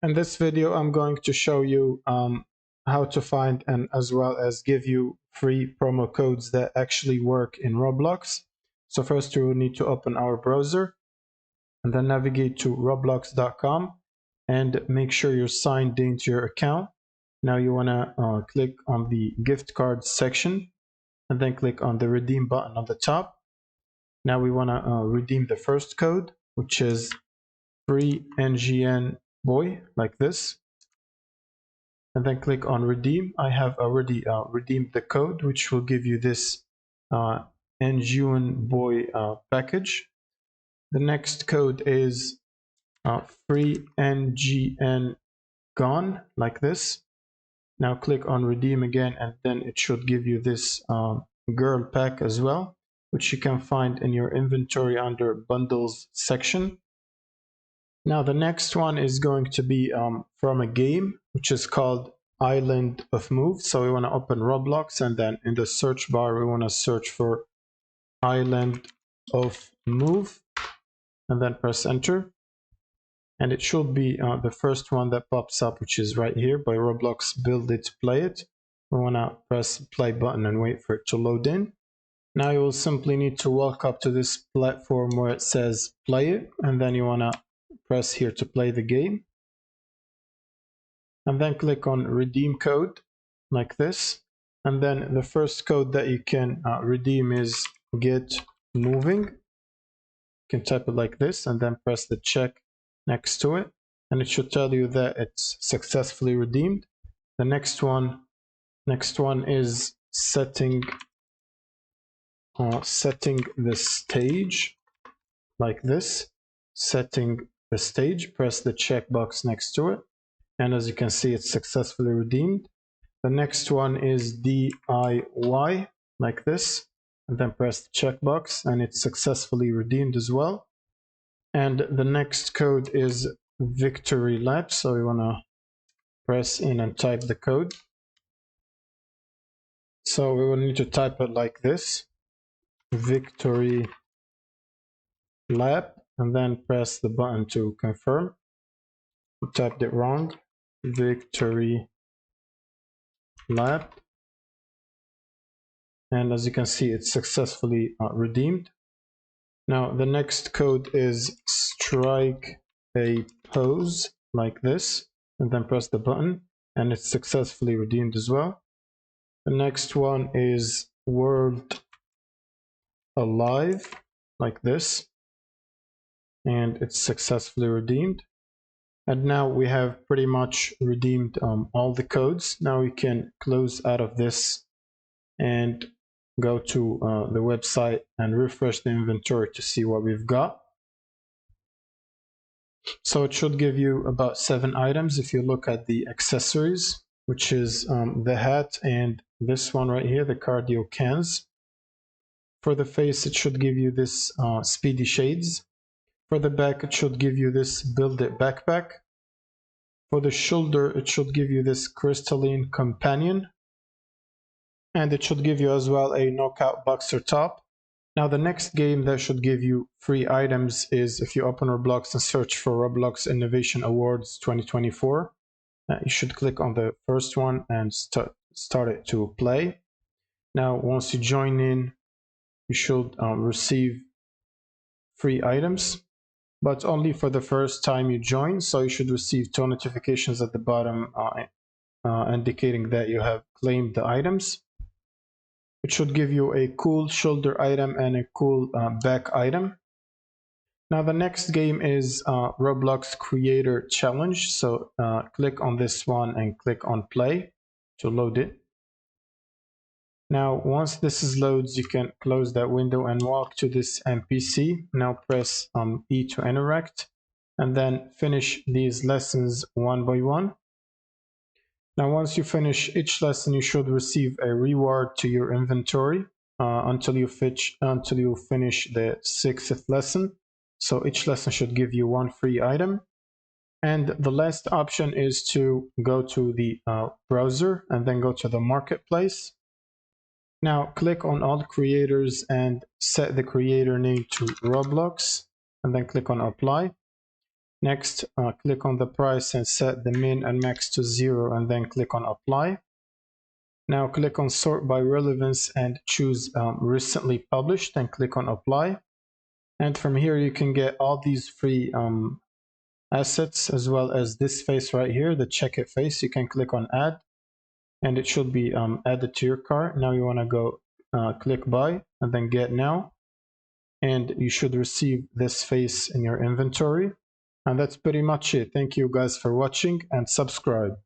In this video, I'm going to show you how to find and as well as give you free promo codes that actually work in Roblox. So first we will need to open our browser and then navigate to roblox.com and make sure you're signed into your account. Now you want to click on the gift cards section and then click on the redeem button on the top. Now we want to redeem the first code, which is free NGN boy, like this, and then click on redeem. I have already redeemed the code, which will give you this NGN boy package. The next code is free NGN gone, like this. Now click on redeem again, and then it should give you this girl pack as well, which you can find in your inventory under bundles section. Now the next one is going to be from a game which is called Island of Move. So we want to open Roblox, and then in the search bar we want to search for Island of Move and then press enter. And it should be the first one that pops up, which is right here by Roblox Build It, Play It. We want to press play button and wait for it to load in. Now you will simply need to walk up to this platform where it says play it, and then you want to press here to play the game, and then click on redeem code like this. And then the first code that you can redeem is get moving. You can type it like this and then press the check next to it, and it should tell you that it's successfully redeemed. The next one is setting the stage, like this. Setting the stage, press the checkbox next to it, and as you can see, it's successfully redeemed. The next one is DIY, like this, and then press the checkbox, and it's successfully redeemed as well. And the next code is victory lap, so we want to press in and type the code. So we will need to type it like this, victory lap, and then press the button to confirm. You typed it wrong, victory lap, and as you can see, it's successfully redeemed. Now the next code is strike a pose, like this, and then press the button, and it's successfully redeemed as well. The next one is world alive, like this, and it's successfully redeemed. And now we have pretty much redeemed all the codes. Now we can close out of this and go to the website and refresh the inventory to see what we've got. So it should give you about 7 items if you look at the accessories, which is the hat and this one right here, the cardio cans. For the face, it should give you this speedy shades. For the back, it should give you this build it backpack. For the shoulder, it should give you this crystalline companion. And it should give you as well a knockout boxer top. Now the next game that should give you free items is if you open Roblox and search for Roblox Innovation Awards 2024. You should click on the first one and start it to play. Now once you join in, you should receive free items, but only for the first time you join. So you should receive 2 notifications at the bottom indicating that you have claimed the items. It should give you a cool shoulder item and a cool back item. Now the next game is Roblox Creator Challenge. So click on this one and click on play to load it. Now once this is loads, you can close that window and walk to this NPC. Now press E to interact, and then finish these lessons one by one. Now once you finish each lesson, you should receive a reward to your inventory until you finish the 6th lesson. So each lesson should give you 1 free item. And the last option is to go to the browser and then go to the marketplace. Now click on all creators and set the creator name to Roblox, and then click on apply. Next, click on the price and set the min and max to 0 and then click on apply. Now click on sort by relevance and choose recently published and click on apply. And from here you can get all these free assets as well as this face right here, the check it face. You can click on add and it should be added to your cart. Now you want to go click buy and then get now, and you should receive this face in your inventory. And that's pretty much it. Thank you guys for watching and subscribe.